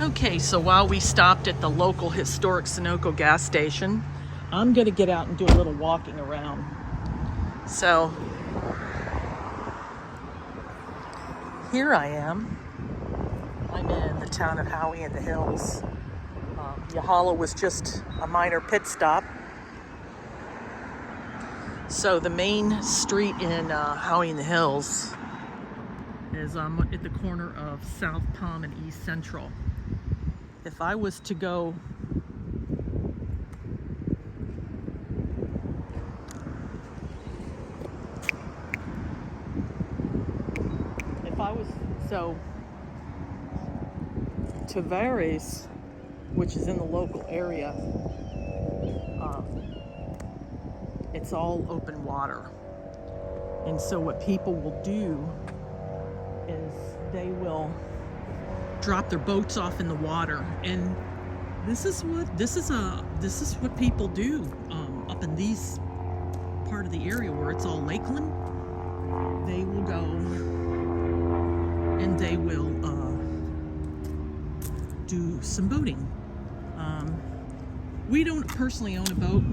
Okay, so while we stopped at the local historic Sunoco gas station, I'm gonna get out and do a little walking around. So here I am. I'm in the town of Howey-in-the-Hills. Yalaha was just a minor pit stop. So the main street in Howey-in-the-Hills is at the corner of South Palm and East Central. If I was to go Tavares, which is in the local area, it's all open water. And so what people will do is they will drop their boats off in the water, and this is what people do up in these part of the area where it's all lakeland. They will go and they will do some boating. We don't personally own a boat.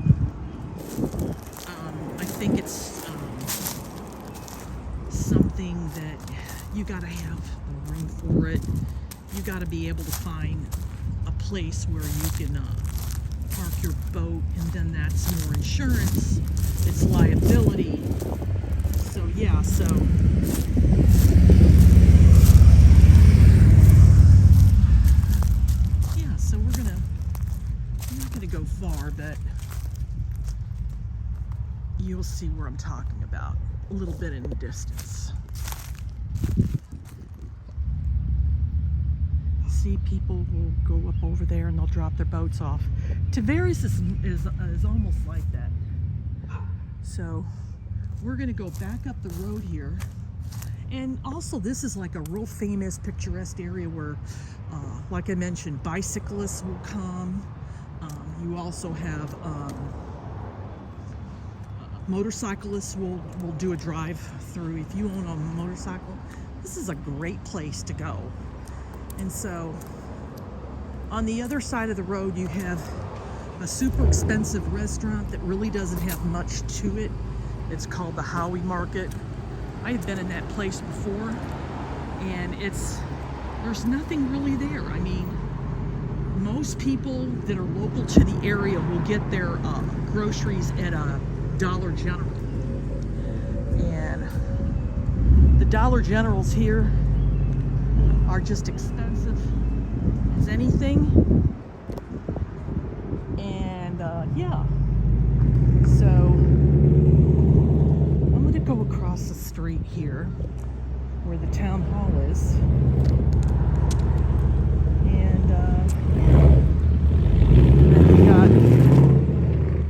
I think it's something that you gotta have a room for it. You gotta be able to find a place where you can park your boat, and then that's more insurance, it's liability. So yeah, so we're not gonna go far, but you'll see where I'm talking about a little bit in the distance. See, people will go up over there and they'll drop their boats off. Tavares is almost like that. So we're gonna go back up the road here. And also this is like a real famous picturesque area where, like I mentioned, bicyclists will come. You also have motorcyclists will do a drive-through. If you own a motorcycle, this is a great place to go. And so on the other side of the road, you have a super expensive restaurant that really doesn't have much to it. It's called the Howey Market. I've been in that place before, and there's nothing really there. I mean, most people that are local to the area will get their groceries at a Dollar General. And the Dollar Generals here are just expensive as anything. And yeah, so I'm gonna go across the street here where the town hall is, and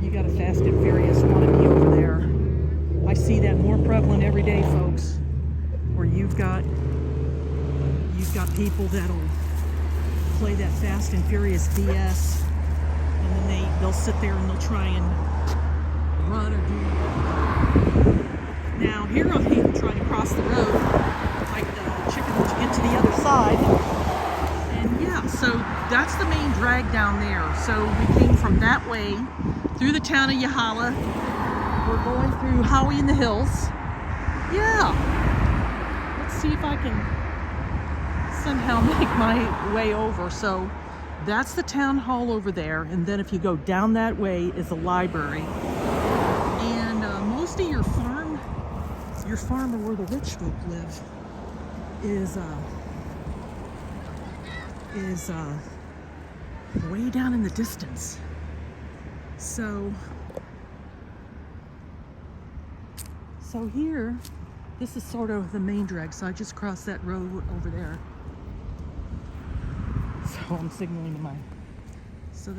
you got a Fast and Furious wannabe over there. I see that more prevalent every day, folks, where you've got people that'll play that Fast and Furious BS, and then they'll sit there and they'll try and run or do. Now here I'm trying to cross the road like the chicken when you get to the other side. And yeah, so that's the main drag down there. So we came from that way through the town of Yalaha. We're going through Howey-in-the-Hills. Yeah, let's see if I can somehow make my way over. So that's the town hall over there, and then if you go down that way is a library. And most of your farm or where the rich folk live is way down in the distance. So here, this is sort of the main drag. So I just crossed that road over there. So I'm signaling to mine. So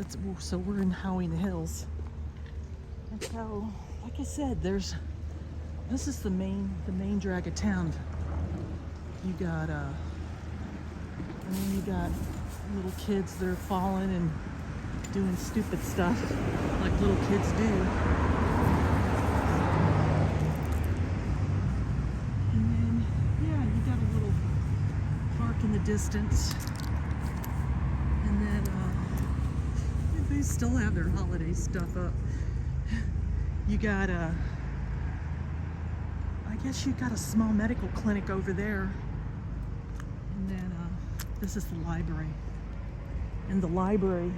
we're in Howey-in-the-Hills. And so, like I said, this is the main drag of town. You got and then you got little kids that are falling and doing stupid stuff like little kids do. And then yeah, you got a little park in the distance. They still have their holiday stuff up. You got I guess you got a small medical clinic over there. And then this is the library. And the library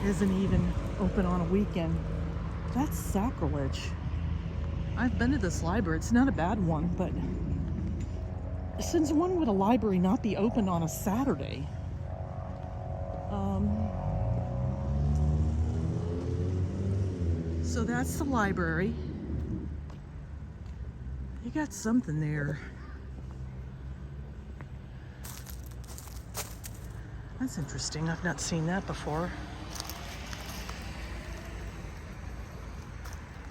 isn't even open on a weekend. That's sacrilege. I've been to this library. It's not a bad one, but since when would a library not be open on a Saturday? So that's the library. You got something there. That's interesting. I've not seen that before.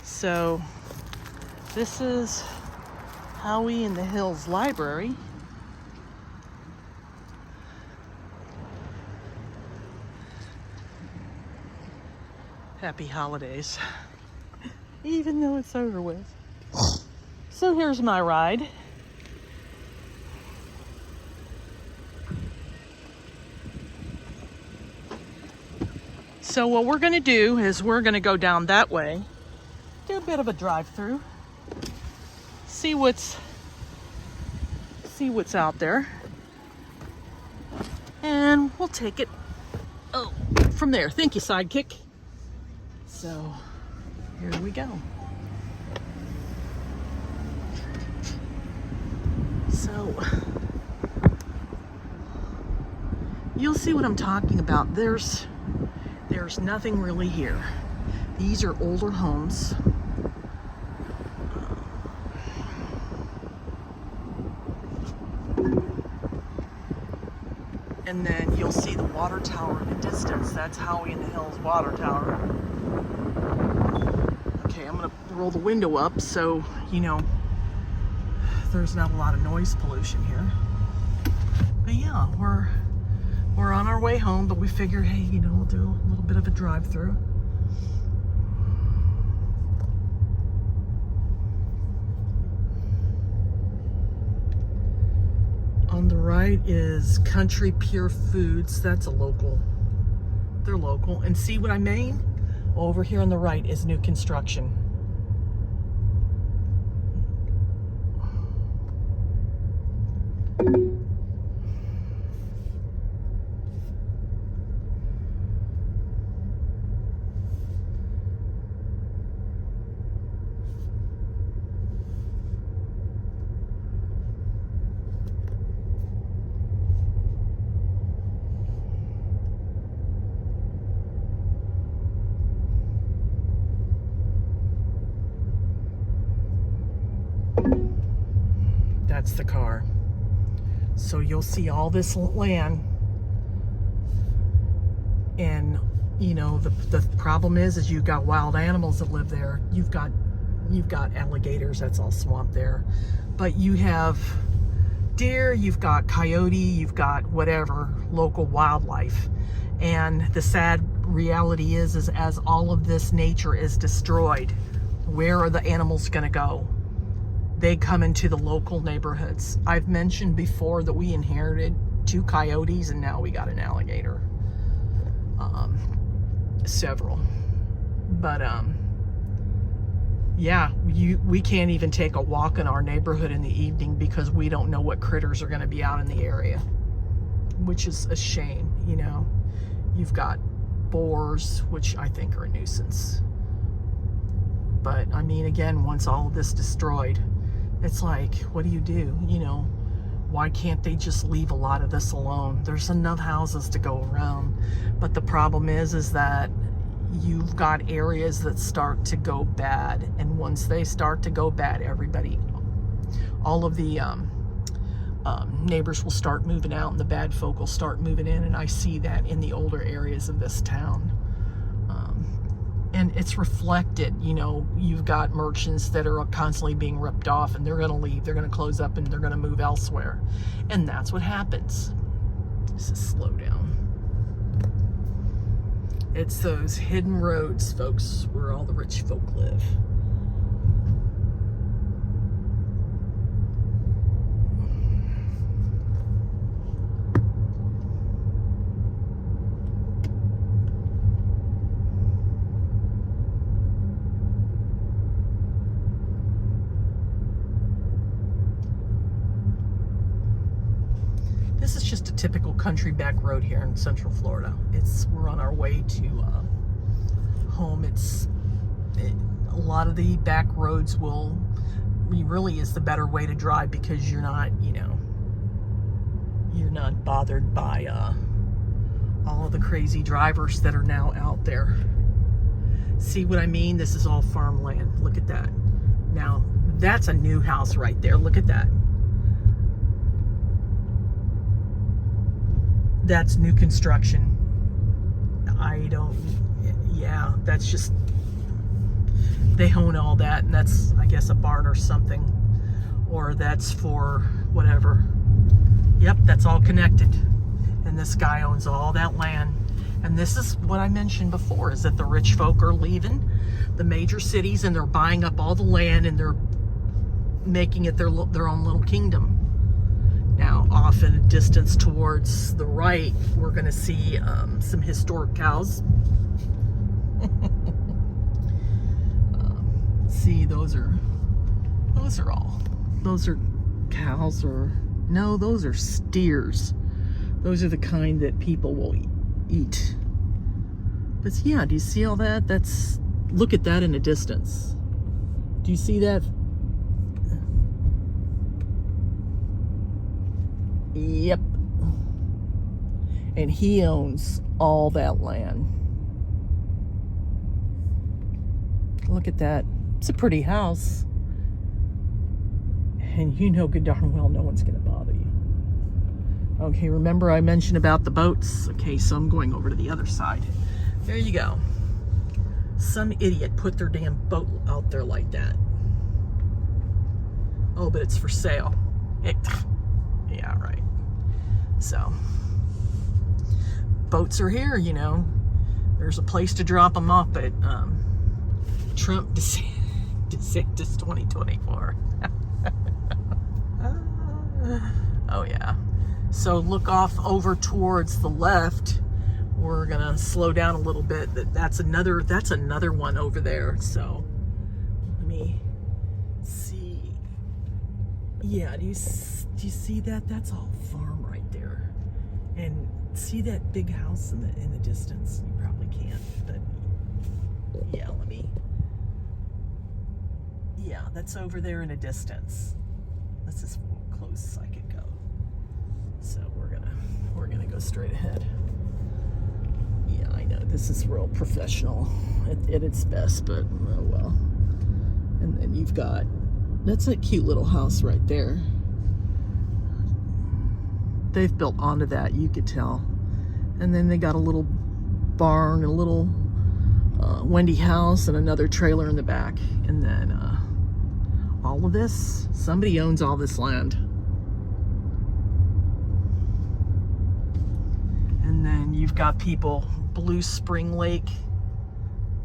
So this is Howey-in-the-Hills Library. Happy holidays, even though it's over with. So here's my ride. So what we're gonna do is we're gonna go down that way, do a bit of a drive-through, see what's out there, and we'll take it from there. Thank you, sidekick. So here we go. So you'll see what I'm talking about. There's nothing really here. These are older homes. And then you'll see the water tower in the distance. That's Howey-in-the-Hills water tower. Okay, I'm gonna roll the window up so, you know, there's not a lot of noise pollution here. But yeah, we're on our way home, but we figured, hey, you know, we'll do a little bit of a drive-through. On the right is Country Pure Foods. That's a local. They're local. And see what I mean? Over here on the right is new construction. That's the car. So you'll see all this land, and you know the problem is you've got wild animals that live there. You've got alligators. That's all swamp there, but you have deer, you've got coyote, you've got whatever local wildlife. And the sad reality is as all of this nature is destroyed, where are the animals going to go? They come into the local neighborhoods. I've mentioned before that we inherited 2 coyotes and now we got an alligator. Several. But yeah, we can't even take a walk in our neighborhood in the evening because we don't know what critters are going to be out in the area, which is a shame. You know, you've got boars, which I think are a nuisance. But I mean, again, once all of this destroyed, it's like, what do? You know, why can't they just leave a lot of this alone? There's enough houses to go around. But the problem is that you've got areas that start to go bad. And once they start to go bad, everybody, all of the neighbors will start moving out and the bad folk will start moving in. And I see that in the older areas of this town. And it's reflected, you know, you've got merchants that are constantly being ripped off and they're going to leave, they're going to close up and they're going to move elsewhere. And that's what happens. This is slow down. It's those hidden roads, folks, where all the rich folk live. This is just a typical country back road here in Central Florida. We're on our way to home. A lot of the back roads really is the better way to drive because you're not, you're not bothered by all of the crazy drivers that are now out there. See what I mean? This is all farmland. Look at that. Now, that's a new house right there. Look at that. That's new construction. Yeah, that's just, they own all that, and that's, I guess, a barn or something, or that's for whatever. Yep, that's all connected, and this guy owns all that land. And this is what I mentioned before, is that the rich folk are leaving the major cities and they're buying up all the land and they're making it their own little kingdom. Now, off in a distance towards the right, we're going to see some historic cows. See, those are cows, or no, those are steers. Those are the kind that people will eat. But yeah, do you see all that? Look at that in a distance. Do you see that? Yep. And he owns all that land. Look at that. It's a pretty house. And you know good darn well no one's going to bother you. Okay, remember I mentioned about the boats? Okay, so I'm going over to the other side. There you go. Some idiot put their damn boat out there like that. Oh, but it's for sale. Yeah, right. So, boats are here, There's a place to drop them off at Trump DeSantis 2024. Oh, yeah. So look off over towards the left. We're gonna slow down a little bit. That's another one over there. So let me see. Yeah, do you see that? That's all farm right there. And see that big house in the distance? You probably can't, but yeah, yeah, that's over there in a distance. That's as close as I could go. So we're gonna go straight ahead. Yeah, I know this is real professional at its best, but oh well. And then you've got, that's a cute little house right there. They've built onto that, you could tell. And then they got a little barn, a little Wendy house, and another trailer in the back. And then all of this, somebody owns all this land. And then you've got people, Blue Spring Lake,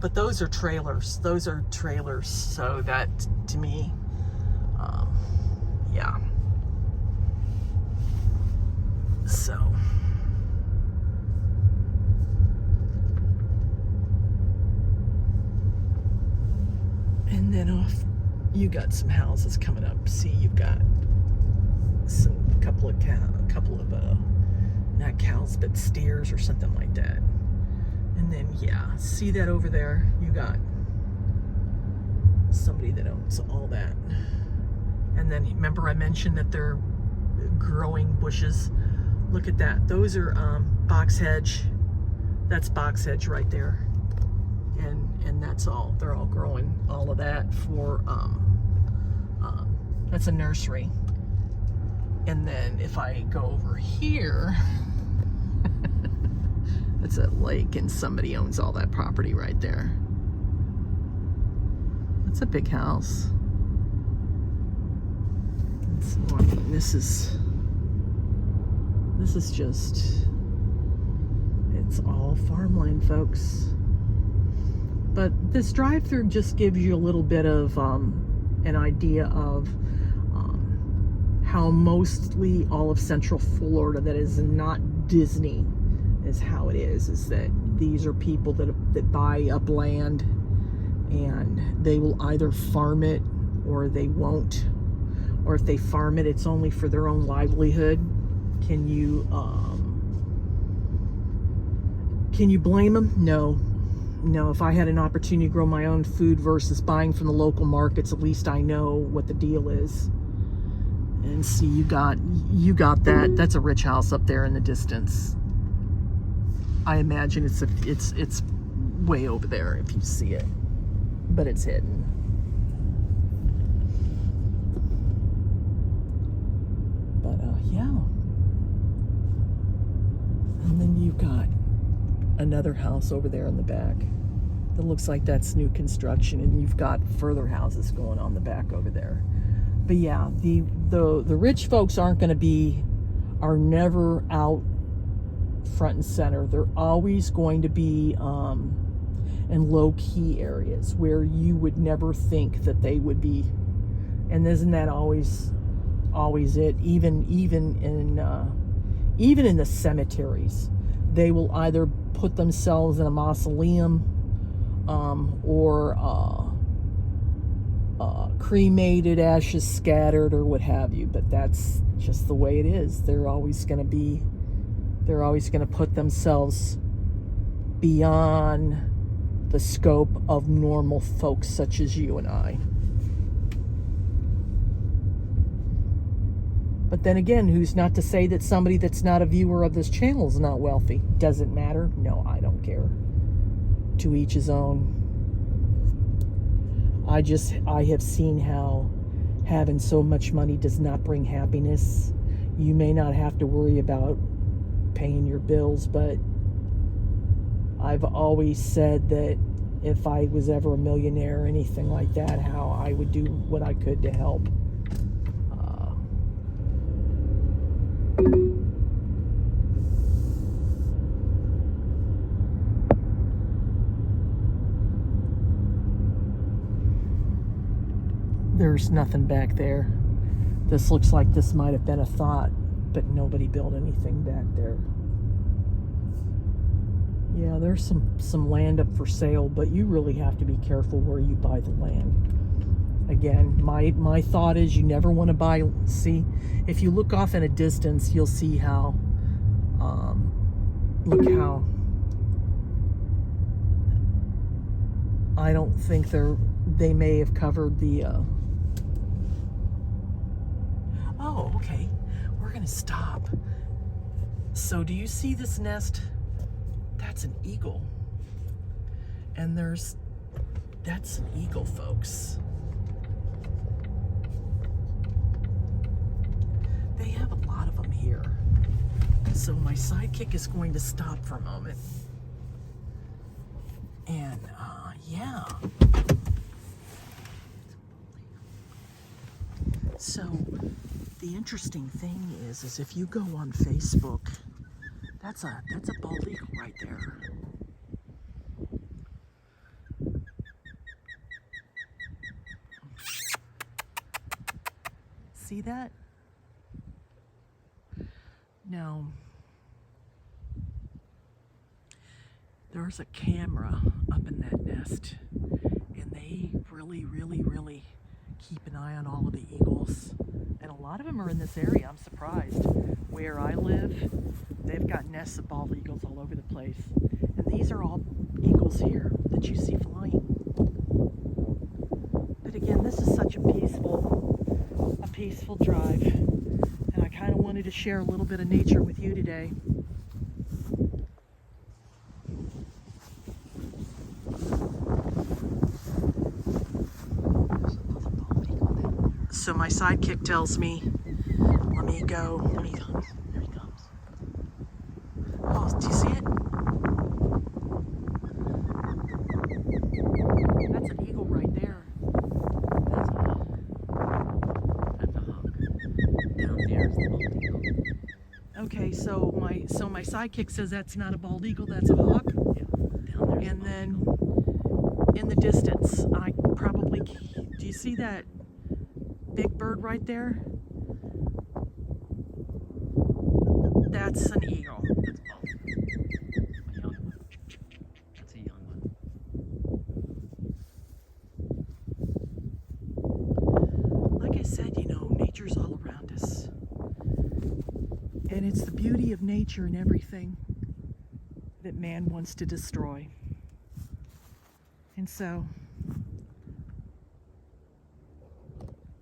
but those are trailers. So that, to me, yeah. So, and then off, you got some houses coming up. See, you've got a couple of not cows, but steers or something like that. And then, yeah, see that over there? You got somebody that owns all that. And then, remember I mentioned that they're growing bushes? Look at that. Those are box hedge. That's box hedge right there. And that's all. They're all growing all of that for, that's a nursery. And then if I go over here, it's a lake and somebody owns all that property right there. That's a big house. This is just, it's all farmland, folks. But this drive-thru just gives you a little bit of an idea of how mostly all of Central Florida that is not Disney is how it is that these are people that buy up land and they will either farm it or they won't. Or if they farm it, it's only for their own livelihood. Can you blame them? No. No, if I had an opportunity to grow my own food versus buying from the local markets, at least I know what the deal is. And see, you got that. That's a rich house up there in the distance. I imagine it's way over there if you see it, but it's hidden. But yeah. And then you've got another house over there in the back that looks like that's new construction, and you've got further houses going on the back over there. But yeah, the rich folks are never out front and center. They're always going to be in low key areas where you would never think that they would be. And isn't that always it? Even in the cemeteries, they will either put themselves in a mausoleum or cremated, ashes scattered, or what have you. But that's just the way it is. They're always going to put themselves beyond the scope of normal folks such as you and I. But then again, who's not to say that somebody that's not a viewer of this channel is not wealthy? Doesn't matter? No, I don't care. To each his own. I have seen how having so much money does not bring happiness. You may not have to worry about paying your bills, but I've always said that if I was ever a millionaire or anything like that, how I would do what I could to help. There's nothing back there. This looks like this might have been a thought, but nobody built anything back there. Yeah, there's some land up for sale, but you really have to be careful where you buy the land. Again, my thought is you never want to buy. See, if you look off in a distance, you'll see how. Look how. I don't think they may have covered the. Oh, okay. We're gonna stop. So, do you see this nest? That's an eagle. And that's an eagle, folks. They have a lot of them here. So my sidekick is going to stop for a moment. And, yeah. So, the interesting thing is if you go on Facebook, that's a bald eagle right there. See that? Now, there's a camera up in that nest, and they really, really, really keep an eye on all of the eagles. And a lot of them are in this area. I'm surprised. Where I live, they've got nests of bald eagles all over the place. And these are all eagles here that you see flying. But again, this is such a peaceful drive. And I kind of wanted to share a little bit of nature with you today. So my sidekick tells me, let me go. There he comes. There he comes. Oh, do you see it? That's an eagle right there. That's a hawk. Down there's the bald eagle. Okay, so my sidekick says that's not a bald eagle, that's a hawk. Yeah, down there. And then in the distance, I probably, do you see that big bird right there? That's an eagle. That's both. A young one. That's a young one. Like I said, nature's all around us. And it's the beauty of nature and everything that man wants to destroy. And so,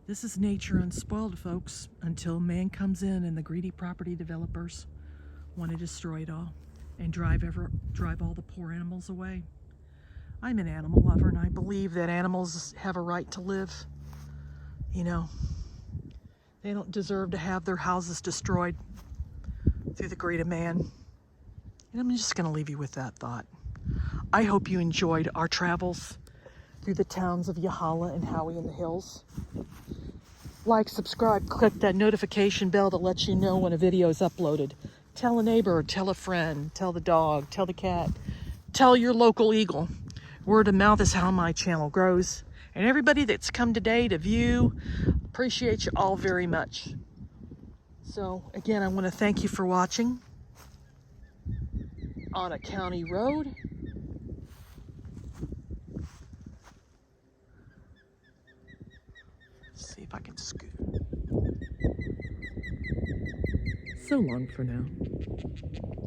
this is nature unspoiled, folks, until man comes in and the greedy property developers want to destroy it all and drive all the poor animals away. I'm an animal lover, and I believe that animals have a right to live. You know, they don't deserve to have their houses destroyed through the greed of man. And I'm just going to leave you with that thought. I hope you enjoyed our travels through the towns of Yalaha and Howey-in-the-Hills. Like, subscribe, click that notification bell that lets you know when a video is uploaded. Tell a neighbor, tell a friend, tell the dog, tell the cat, tell your local eagle. Word of mouth is how my channel grows. And everybody that's come today to view, appreciate you all very much. So again, I want to thank you for watching on a county road. Let's see if I can scoot. So long for now.